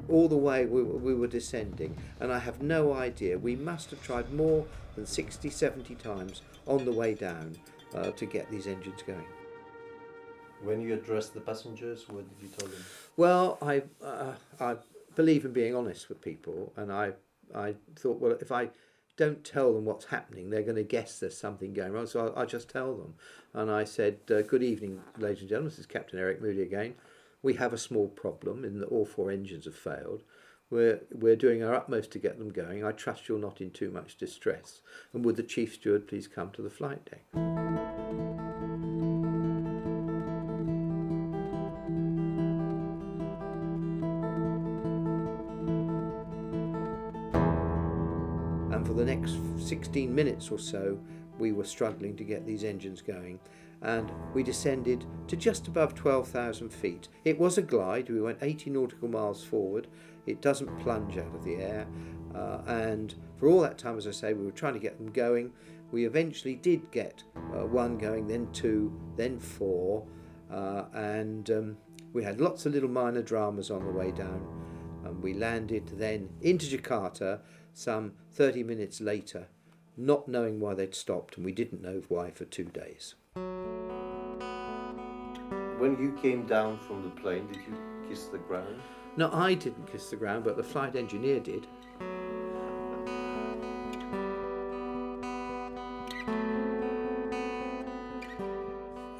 all the way we were descending, and I have no idea. We must have tried more than 60, 70 times on the way down to get these engines going. When you addressed the passengers, what did you tell them? Well, I believe in being honest with people, and I thought, well, if I don't tell them what's happening, they're going to guess there's something going wrong, so I'll just tell them. And I said, good evening, ladies and gentlemen, this is Captain Eric Moody again. We have a small problem in that all 4 engines have failed. We're doing our utmost to get them going. I trust you're not in too much distress. And would the chief steward please come to the flight deck? And for the next 16 minutes or so, we were struggling to get these engines going, and we descended to just above 12,000 feet. It was a glide. We went 80 nautical miles forward. It doesn't plunge out of the air, and for all that time, as I say, we were trying to get them going. We eventually did get 1 going, then 2, then 4, and we had lots of little minor dramas on the way down, and we landed then into Jakarta some 30 minutes later, not knowing why they'd stopped, and we didn't know why for 2 days. When you came down from the plane, did you kiss the ground? No, I didn't kiss the ground, but the flight engineer did.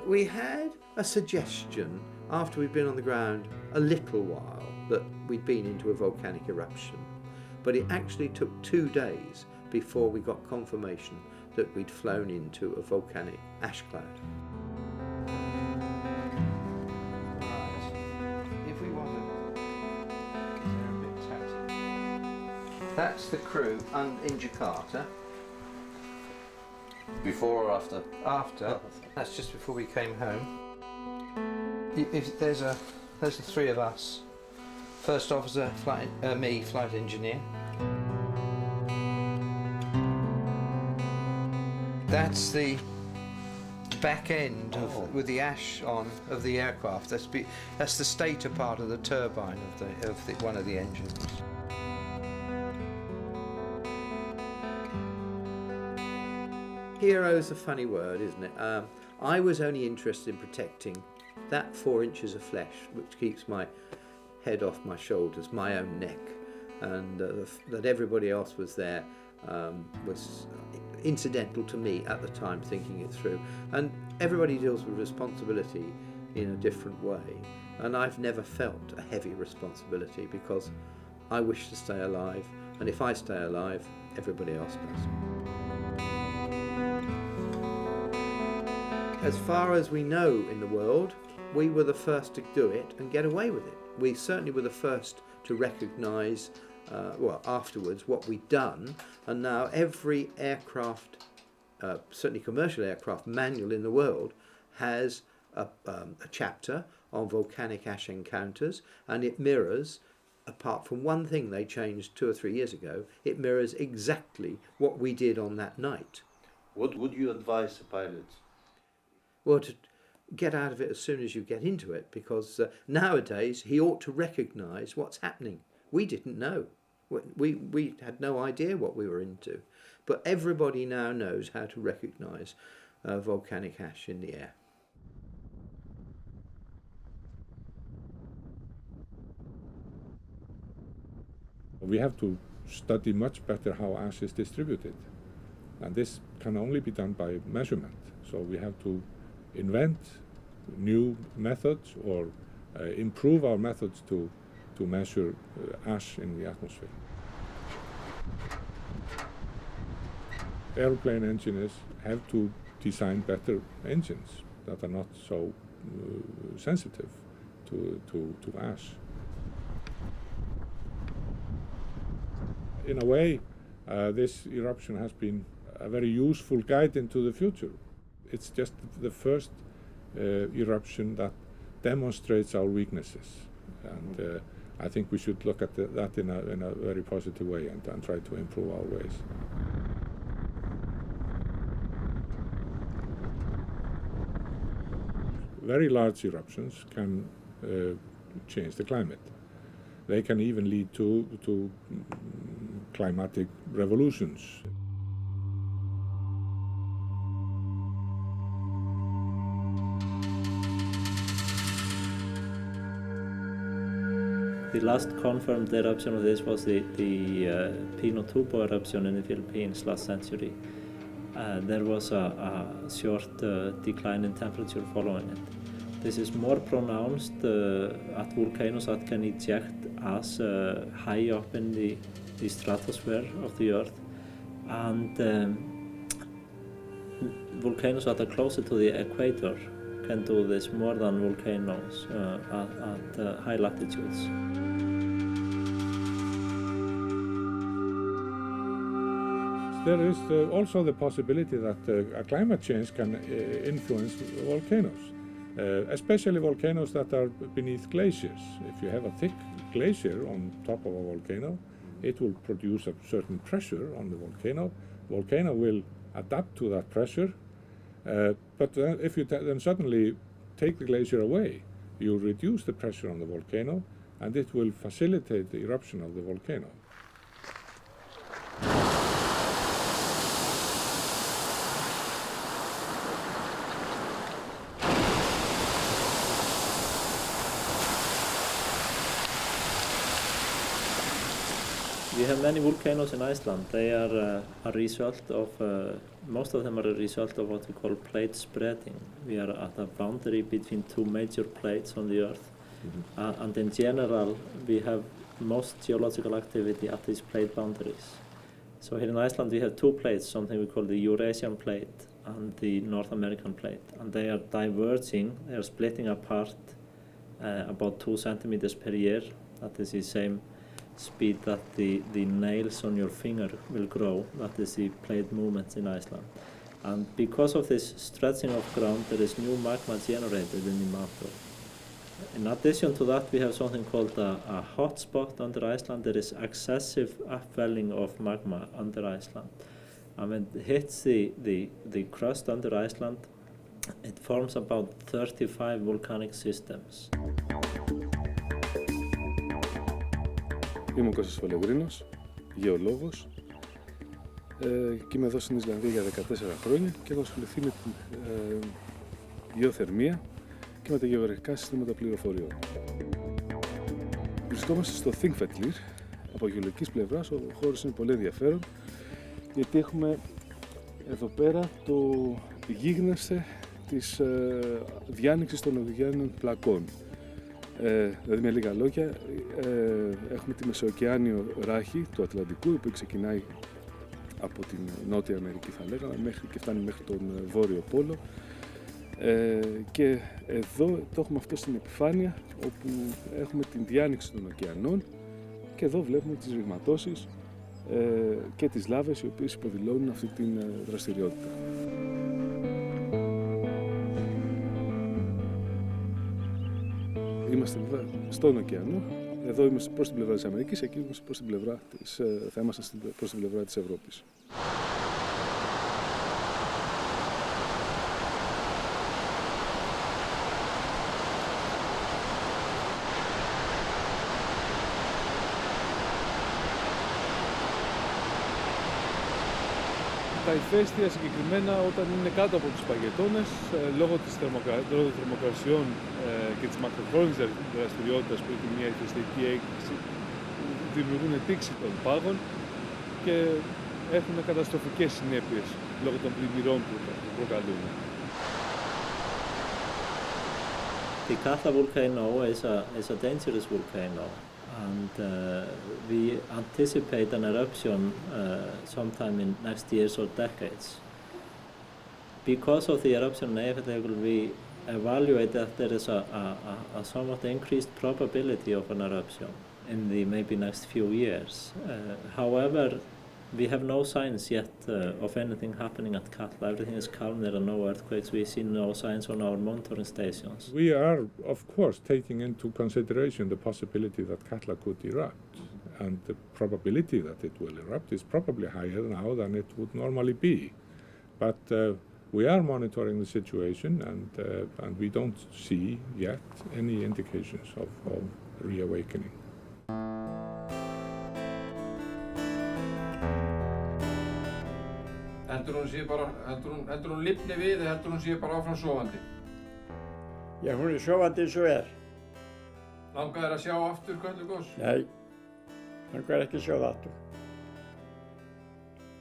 We had a suggestion after we'd been on the ground a little while that we'd been into a volcanic eruption, but it actually took 2 days before we got confirmation that we'd flown into a volcanic ash cloud. If we want to, they're a bit tatty. That's the crew in Jakarta. Before or after? After. That's just before we came home. If there's the 3 of us. First officer, me, flight engineer. That's the back end with the ash on of the aircraft. That's the stator part of the turbine of one of the engines. Hero's a funny word, isn't it? I was only interested in protecting that 4 inches of flesh which keeps my head off my shoulders, my own neck, and that everybody else was there was incidental to me at the time, thinking it through. And everybody deals with responsibility in a different way, and I've never felt a heavy responsibility because I wish to stay alive, and if I stay alive, everybody else does. As far as we know in the world, we were the first to do it and get away with it. We certainly were the first to recognise, afterwards, what we'd done, and now every aircraft, certainly commercial aircraft manual in the world, has a chapter on volcanic ash encounters, and it mirrors, apart from one thing they changed 2 or 3 years ago, it mirrors exactly what we did on that night. What would you advise the pilots? Well, to get out of it as soon as you get into it, because nowadays he ought to recognise what's happening. We didn't know. We had no idea what we were into. But everybody now knows how to recognise volcanic ash in the air. We have to study much better how ash is distributed, and this can only be done by measurement. So we have to invent new methods or improve our methods to measure ash in the atmosphere. Airplane engineers have to design better engines that are not so sensitive to ash. In a way, this eruption has been a very useful guide into the future. It's just the first eruption that demonstrates our weaknesses, and I think we should look at that in a very positive way and try to improve our ways. Very large eruptions can change the climate. They can even lead to climatic revolutions. The last confirmed eruption of this was the Pinatubo eruption in the Philippines last century. There was a short decline in temperature following it. This is more pronounced at volcanoes that can eject ash high up in the stratosphere of the Earth, and volcanoes that are closer to the equator can do this more than volcanoes at high latitudes. There is also the possibility that climate change can influence volcanoes, especially volcanoes that are beneath glaciers. If you have a thick glacier on top of a volcano, it will produce a certain pressure on the volcano. Volcano will adapt to that pressure, but if you then suddenly take the glacier away, you reduce the pressure on the volcano, and it will facilitate the eruption of the volcano. We have many volcanoes in Iceland. They are a result of, most of them are a result of what we call plate spreading. We are at a boundary between two major plates on the Earth. And in general, we have most geological activity at these plate boundaries. So here in Iceland we have two plates, something we call the Eurasian plate and the North American plate. And they are diverging, they are splitting apart about 2 centimeters per year. That is the same speed that the nails on your finger will grow. That is the plate movements in Iceland. And because of this stretching of ground, there is new magma generated in the mantle. In addition to that, we have something called a hot spot under Iceland. There is excessive upwelling of magma under Iceland. And when it hits the crust under Iceland, it forms about 35 volcanic systems. Είμαι ο Κώστας Φαλευρίνος, γεωλόγος και είμαι εδώ στην Ισλανδία για 14 χρόνια και έχω ασχοληθεί με την γεωθερμία και με τα γεωγραφικά συστήματα πληροφοριών. Βρισκόμαστε στο Þingvellir. Από γεωλογικής πλευράς ο χώρος είναι πολύ ενδιαφέρον γιατί έχουμε εδώ πέρα το γίγνεσθε της διάνοιξης των οδυγιάννων πλακών. Δηλαδή με λίγα λόγια έχουμε τη μεσοοκεάνιο ράχη του Ατλαντικού που ξεκινάει από την Νότια Αμερική θα λέγαμε μέχρι και φτάνει μέχρι τον Βόρειο Πόλο Και εδώ το έχουμε αυτό στην επιφάνεια, όπου έχουμε την διάνοιξη των ωκεανών και εδώ βλέπουμε τις ρηγματώσεις και τις λάβες οι οποίες υποδηλώνουν αυτή την δραστηριότητα. Είμαστε στον ωκεανό, εδώ είμαστε προς την πλευρά της Αμερικής, εκεί είμαστε προς την πλευρά θα είμαστε προς την πλευρά της Ευρώπης. Τα ηφαίστεια συγκεκριμένα όταν είναι κάτω από τους παγετώνες, λόγω των θερμοκρασιών και της μακροχρόνιας δραστηριότητας που έχει μια ηφαιστειακή έκρηξη, δημιουργούν τήξη των πάγων και έχουν καταστροφικές συνέπειες λόγω των πλημμυρών που προκαλούν. The Katla volcano is a dangerous volcano, and we anticipate an eruption sometime in next years or decades. Because of the eruption in Eýjafjallajökull, we evaluate that there is a somewhat increased probability of an eruption in the maybe next few years. However, we have no signs yet of anything happening at Katla. Everything is calm, there are no earthquakes. We see no signs on our monitoring stations. We are, of course, taking into consideration the possibility that Katla could erupt. And the probability that it will erupt is probably higher now than it would normally be. But we are monitoring the situation and we don't see yet any indications of reawakening. Heldur hún lifni við eða heldur hún sé bara áfram sofandi? Já, hún er sofandi eins og Langar þér að sjá aftur Kötlugos? Nei, langar ekki að sjá það aftur.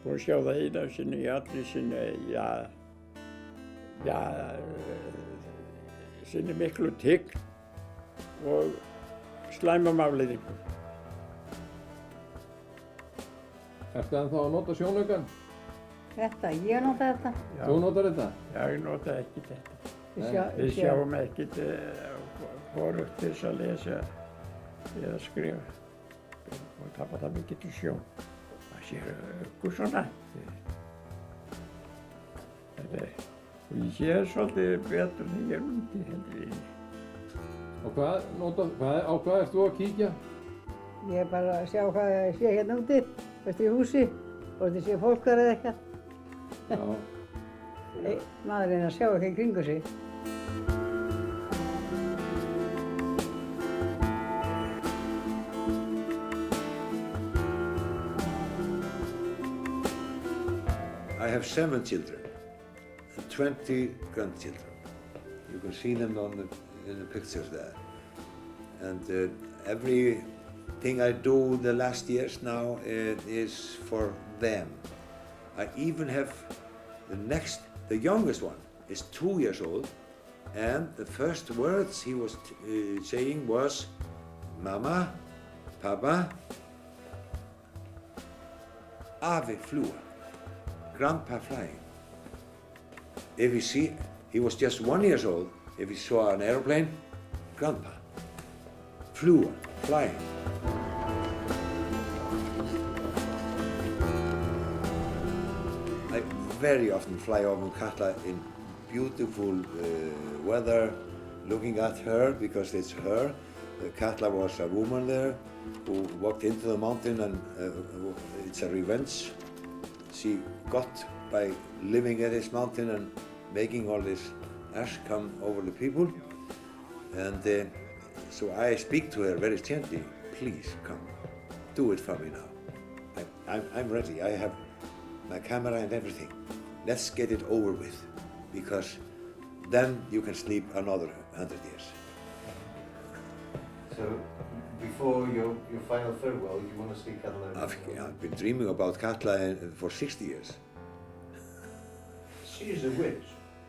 Búin að sjá það einu sinni í allri sinni, sinni miklu tign og slæmum afleiðingum. Ertu ennþá að nota sjónaukann? Þetta, ég nota þetta. Þú notar þetta? Já, ég nota ekki þetta. Við sjáum ekkert hvorugt til þess að lesa eða skrifa. Og tapar það mikið til sjón. Það sér okkur svona. Og ég sé svolítið betur en ég úti heldur inni. Og á hvað ert þú að kíkja? Ég er bara að sjá hvað ég sé hérna úti, veist í húsi, hvort ég sé fólk þar eða eitthvað. Maður reyna að sjá eitthvað í kringu sig. I have 7 children and 20 grandchildren. You can see them in the pictures there. And everything I do the last years now is for them. I even have the youngest one is 2 years old, and the first words he was saying was Mama, Papa, Afi fluga, Grandpa flying. If you see, he was just 1 year old, if he saw an aeroplane, Grandpa, fluga, flying. I very often fly over Katla in beautiful weather, looking at her because it's her. Katla was a woman there who walked into the mountain, and it's a revenge she got by living at this mountain and making all this ash come over the people. And so I speak to her very gently, please come, do it for me now. I'm ready, I have my camera and everything. Let's get it over with, because then you can sleep another 100 years. So, before your final farewell, you want to see Katla? I've been dreaming about Katla for 60 years. She is a witch.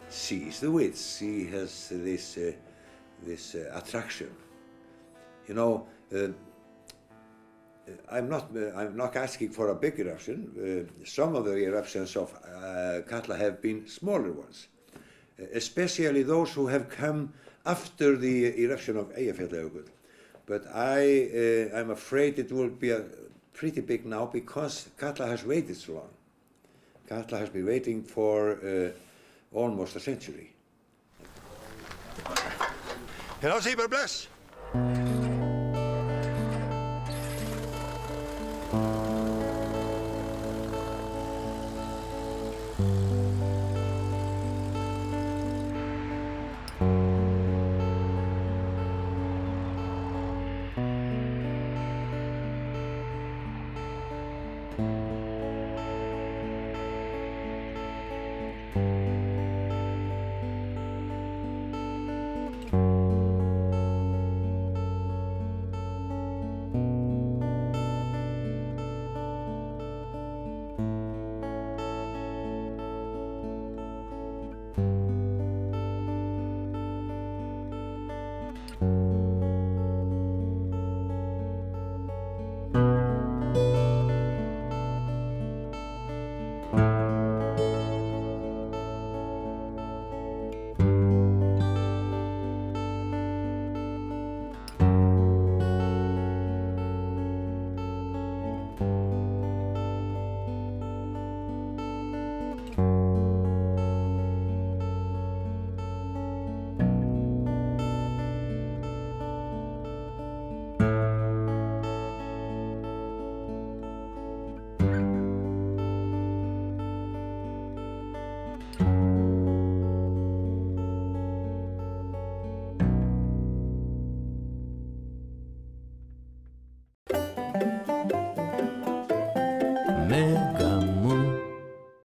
She is the witch. She has this attraction. You know, I'm not asking for a big eruption. Some of the eruptions of Katla have been smaller ones. especially those who have come after the eruption of Eýjafjatlagiokull. But I'm afraid it will be pretty big now because Katla has waited so long. Katla has been waiting for almost a century. Hello, Sýber, bless.